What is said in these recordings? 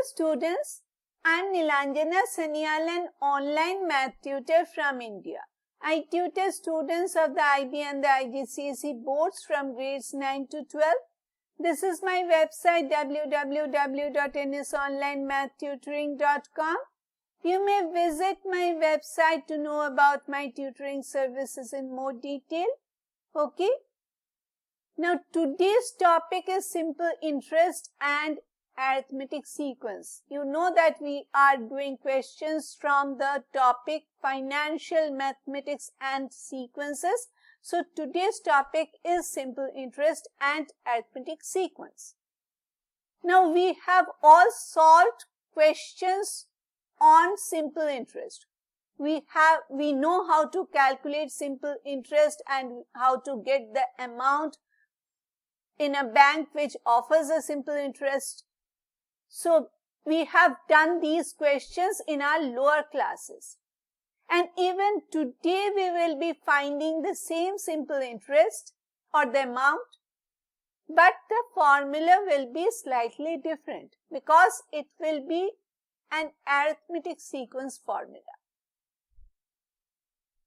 students, I am Nilanjana Sanyal, an online math tutor from India. I tutor students of the IB and the IGCSE boards from grades 9 to 12. This is my website www.nsonlinemathtutoring.com. You may visit my website to know about my tutoring services in more detail. Okay. Now today's topic is simple interest and arithmetic sequence. You know that we are doing questions from the topic financial mathematics and sequences. So today's topic is simple interest and arithmetic sequence. Now we have all solved questions on simple interest. We know how to calculate simple interest and how to get the amount in a bank which offers a simple interest. So we have done these questions in our lower classes. And even today we will be finding the same simple interest or the amount, but the formula will be slightly different because it will be an arithmetic sequence formula.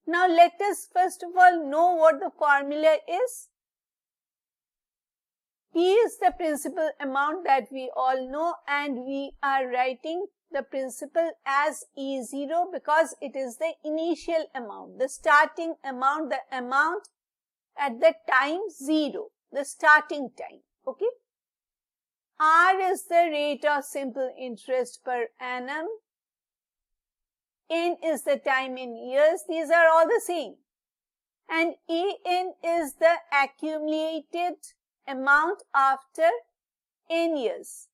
Now let us first of all know what the formula is. P is the principal amount that we all know, and we are writing the principal as E0 because it is the initial amount, the starting amount, the amount at the time 0, the starting time. Okay. R is the rate of simple interest per annum. N is the time in years. These are all the same. And En is the accumulated amount after n years.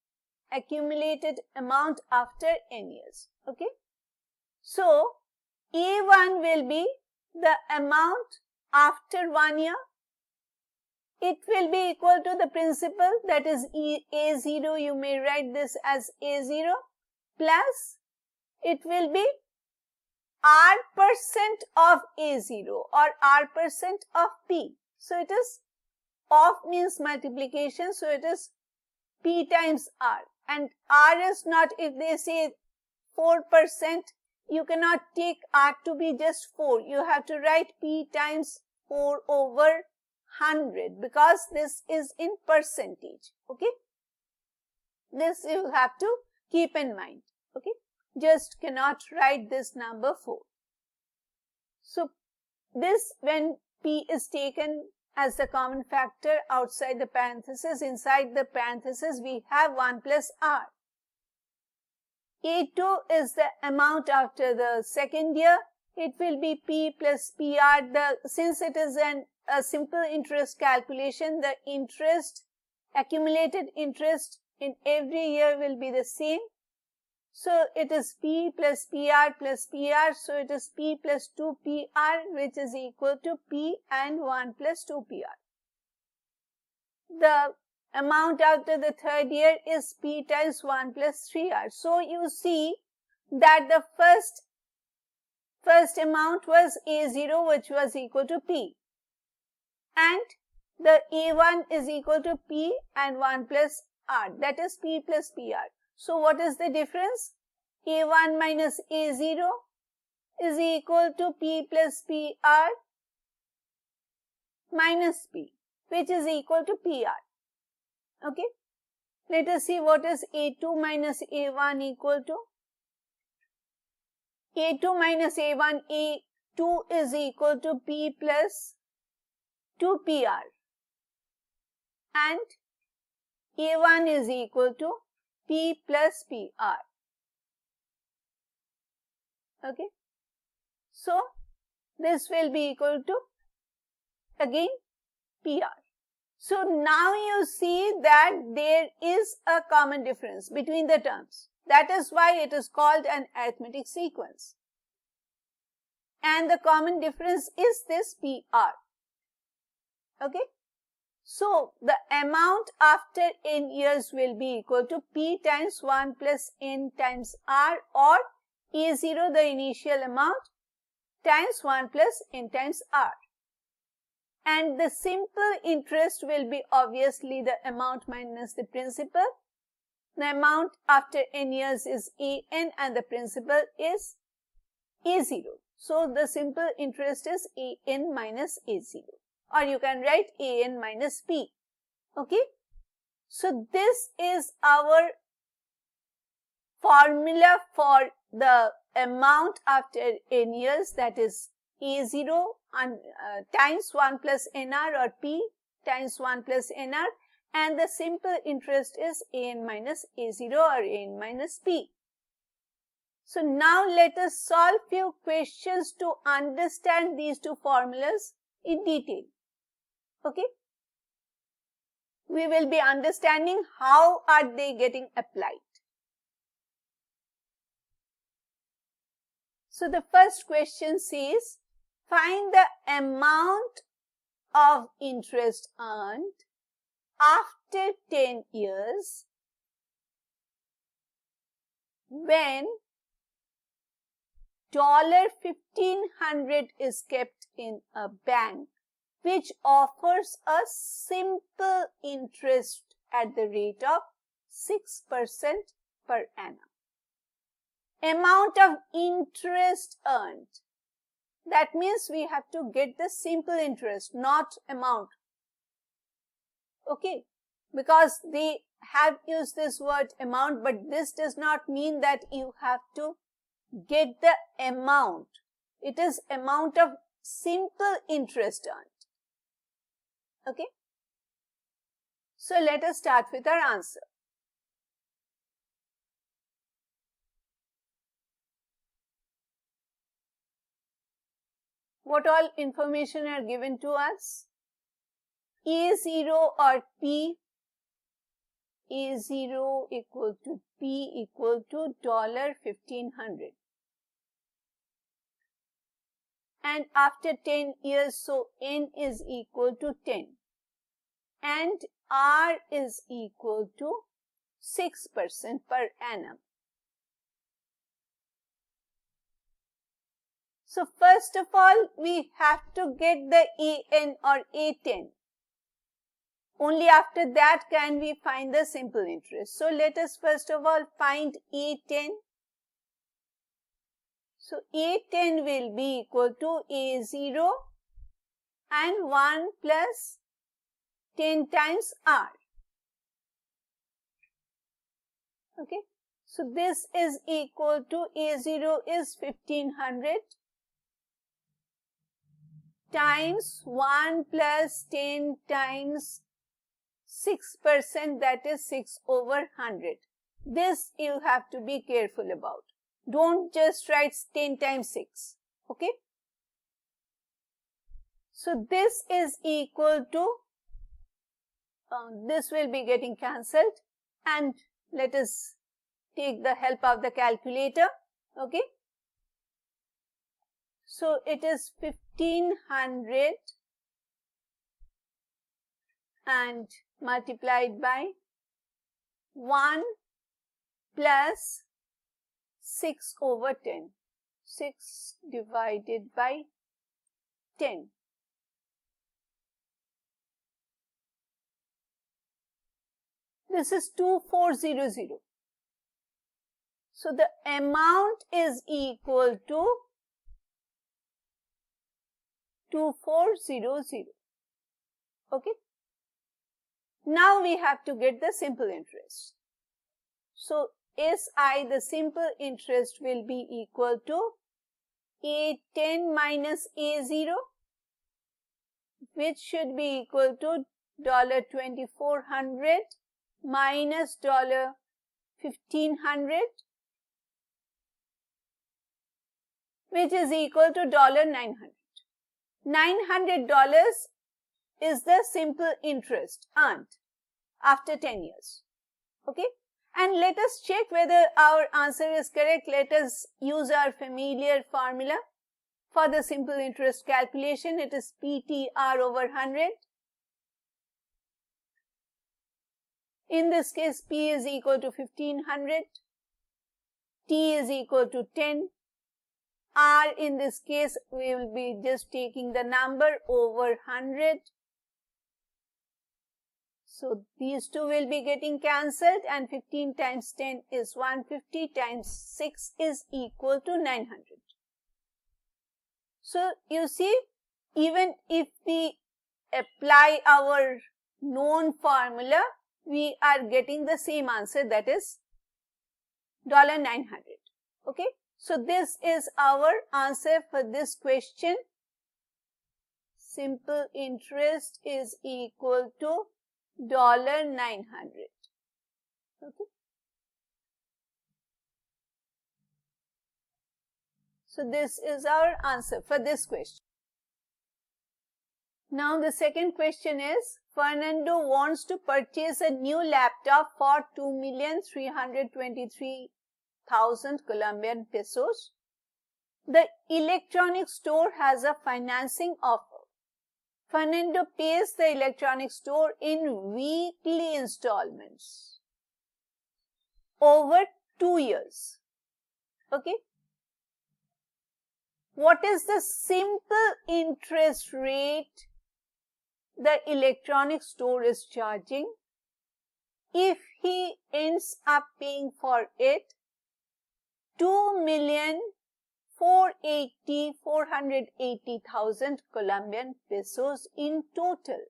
Accumulated amount after n years. Okay. So, A1 will be the amount after 1 year. It will be equal to the principal, that is A0. You may write this as A0 plus it will be R% of A0 or R% of P. So, it is of means multiplication, so it is P times R. And R is not, if they say 4%, you cannot take R to be just 4. You have to write P times 4 over 100 because this is in percentage. Okay. This you have to keep in mind. Okay. Just cannot write this number 4. So, this when P is taken as the common factor outside the parenthesis, inside the parenthesis we have 1 plus R. A2 is the amount after the second year. It will be P plus PR. Since it is a simple interest calculation, the interest, accumulated interest in every year will be the same. So, it is P plus PR plus PR. So, it is P plus 2 PR, which is equal to P and 1 plus 2 PR. The amount after the third year is P times 1 plus 3R. So, you see that the first amount was A0, which was equal to P. And the A1 is equal to P and 1 plus R. That is P plus PR. So, what is the difference? A1 minus A0 is equal to P plus PR minus P, which is equal to PR. Okay. Let us see what is A2 minus A1 equal to. A2 minus A1, A2 is equal to P plus 2 PR. And A1 is equal to P plus PR. Okay. So, this will be equal to again PR. So, now you see that there is a common difference between the terms. That is why it is called an arithmetic sequence. And the common difference is this PR. Okay. So, the amount after n years will be equal to P times 1 plus n times R, or A0, the initial amount, times 1 plus n times R. And the simple interest will be obviously the amount minus the principal. The amount after n years is an and the principal is a0. So the simple interest is an minus a0, or you can write an minus p. Okay. So this is our formula for the amount after n years, that is a0 times 1 plus nr, or p times 1 plus nr, and the simple interest is an minus a0 or an minus p. So now let us solve few questions to understand these two formulas in detail. Okay. We will be understanding how are they getting applied. So the first question says, find the amount of interest earned after 10 years when $1,500 is kept in a bank which offers a simple interest at the rate of 6% per annum. Amount of interest earned. That means we have to get the simple interest, not amount. Okay, because they have used this word amount, but this does not mean that you have to get the amount. It is amount of simple interest earned. Okay. So let us start with our answer. What all information are given to us? A0 or P, A0 equal to P equal to $1,500. And after 10 years, so N is equal to 10. And R is equal to 6% per annum. So first of all, we have to get the AN or A10. Only after that can we find the simple interest. So let us first of all find A10. So A10 will be equal to A0 and 1 plus 10 times R. Okay. So this is equal to A0 is 1500 times 1 plus 10 times 6%, that is 6 over 100. This you have to be careful about. Don't just write 10 times 6. Okay. So this is equal to, this will be getting cancelled, and let us take the help of the calculator. Okay. So it is 1500 and multiplied by 1 plus 6 over 10. 6 divided by 10. This is 2400. So the amount is equal to 2400. Okay. Now we have to get the simple interest. So SI, the simple interest, will be equal to A10 minus A0, which should be equal to $2,400 minus $1,500, which is equal to $900. $900 is the simple interest earned after 10 years. Okay. And let us check whether our answer is correct. Let us use our familiar formula for the simple interest calculation. It is PTR over 100. In this case, P is equal to 1500. T is equal to 10. R in this case, we will be just taking the number over 100. So these two will be getting cancelled, and 15 times 10 is 150 times 6 is equal to 900. So you see, even if we apply our known formula, we are getting the same answer, that is $900. Okay, so this is our answer for this question. Simple interest is equal to $900. Okay. So this is our answer for this question. Now the second question is, Fernando wants to purchase a new laptop for 2,323,000 Colombian pesos. The electronics store has a financing offer. Fernando pays the electronics store in weekly installments over 2 years. Okay. What is the simple interest rate the electronics store is charging if he ends up paying for it 480,000 Colombian pesos in total?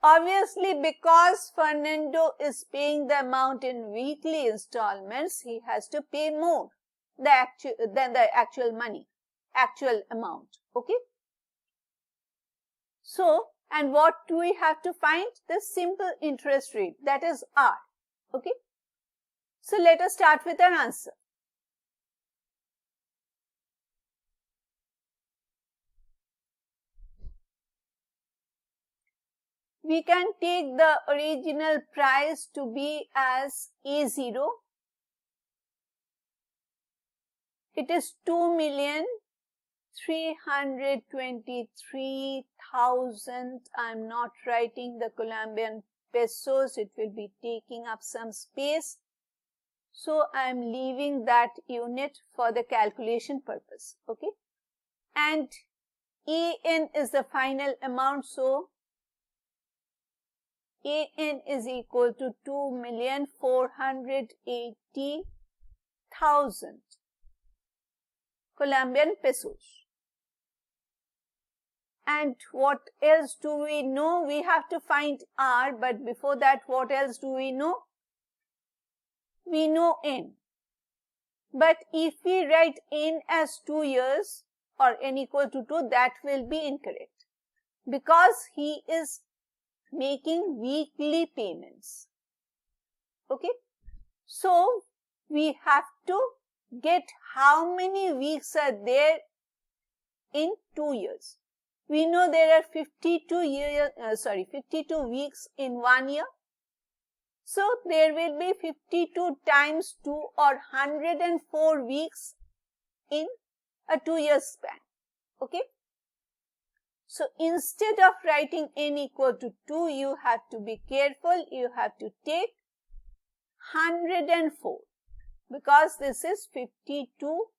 Obviously, because Fernando is paying the amount in weekly installments, he has to pay more than the actual amount. Okay. So, and what do we have to find? The simple interest rate, that is R. Okay. So let us start with our answer. We can take the original price to be as A0. It is 2,323,000. I'm not writing the Colombian pesos. It will be taking up some space. So I'm leaving that unit for the calculation purpose. Okay. And AN is the final amount. So AN is equal to 2,480,000 Colombian pesos. And what else do we know? We have to find R, but before that, what else do we know? We know N. But if we write N as 2 years or N equal to 2, that will be incorrect, because he is making weekly payments. Okay. So we have to get how many weeks are there in 2 years. We know there are 52 weeks in 1 year. So there will be 52 times 2 or 104 weeks in a 2-year span. Okay. So instead of writing N equal to 2, you have to be careful. You have to take 104, because this is 52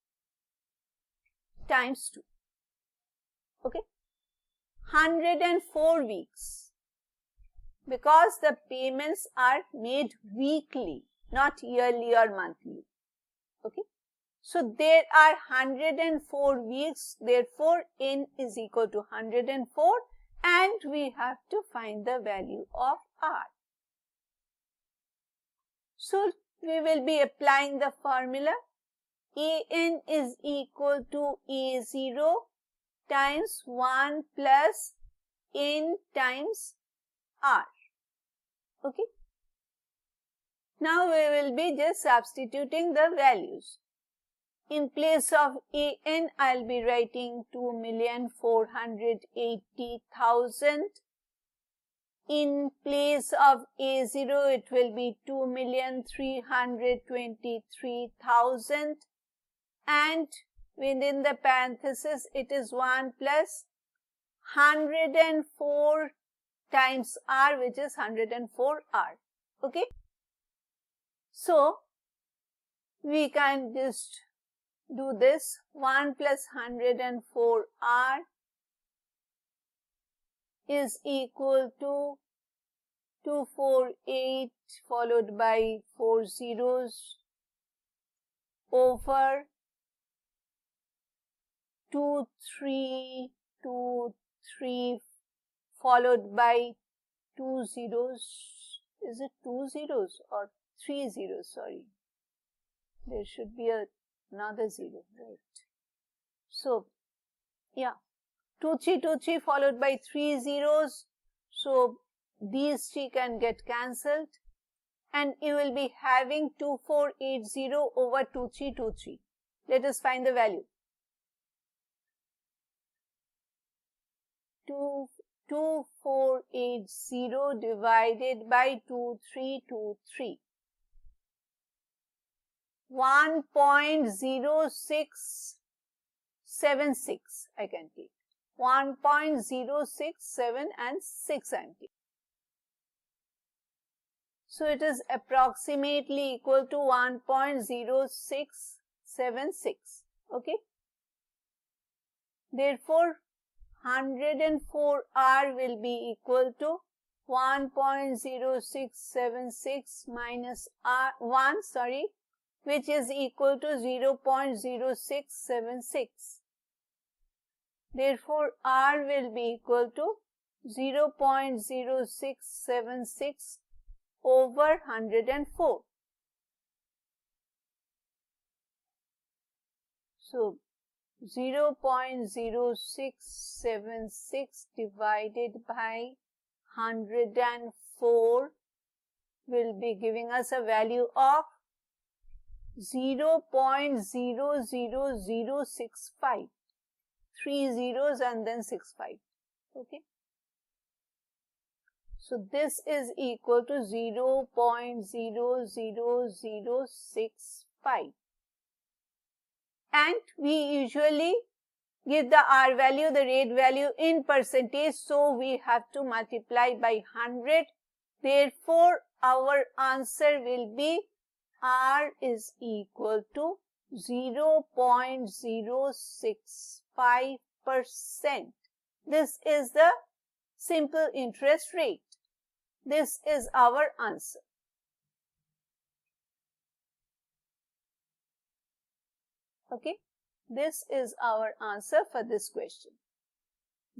times 2. Okay. 104 weeks, because the payments are made weekly, not yearly or monthly. Okay. So there are 104 weeks, therefore N is equal to 104, and we have to find the value of R. So we will be applying the formula. AN is equal to A0 times 1 plus N times R. Okay. Now we will be just substituting the values. In place of AN, I'll be writing 2,480,000. In place of A0, it will be 2,323,000. And within the parenthesis, it is 1 plus 104 times R, which is 104R. Okay. So we can just do this. 1 plus 104R is equal to 248 followed by 4 zeros over 2323 followed by 2 zeros. Is it 2 zeros or 3 zeros? Sorry. There should be another zero, right? So, yeah, 2323 followed by 3 zeros. So, these three can get cancelled and you will be having 2480 over 2323. Let us find the value. 2480 divided by 2323. 1.0676 I can take. 1.067 and 6 I am taking. So it is approximately equal to 1.0676. Okay. Therefore, 104R will be equal to 1.0676 minus R1, which is equal to 0.0676. Therefore, R will be equal to 0.0676 over 104. So, 0.0676 divided by 104 will be giving us a value of 0.00065. 3 zeros and then 65. Okay. So this is equal to 0.00065. And we usually give the R value, the rate value in percentage. So we have to multiply by 100. Therefore, our answer will be R is equal to 0.065%. This is the simple interest rate. This is our answer. Okay, this is our answer for this question.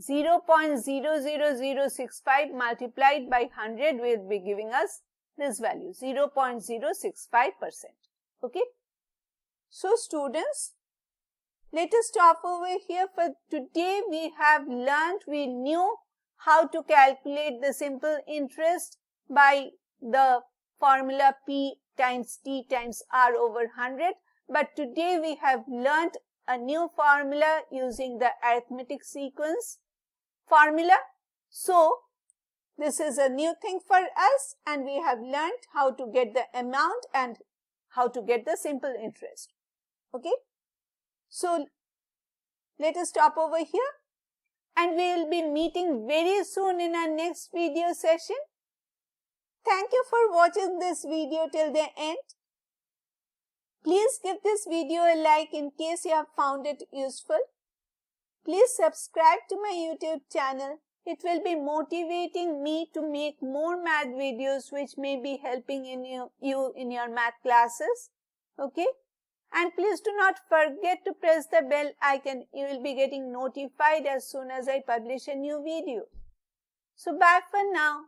0.00065 multiplied by 100 will be giving us this value, 0.065%. Okay. So students, let us stop over here. For today we have learned, we knew how to calculate the simple interest by the formula P times T times R over 100. But today we have learned a new formula using the arithmetic sequence formula. So, this is a new thing for us and we have learned how to get the amount and how to get the simple interest. Okay. So, let us stop over here and we will be meeting very soon in our next video session. Thank you for watching this video till the end. Please give this video a like in case you have found it useful. Please subscribe to my YouTube channel. It will be motivating me to make more math videos which may be helping you in your math classes. Okay? And please do not forget to press the bell icon. You will be getting notified as soon as I publish a new video. So bye for now.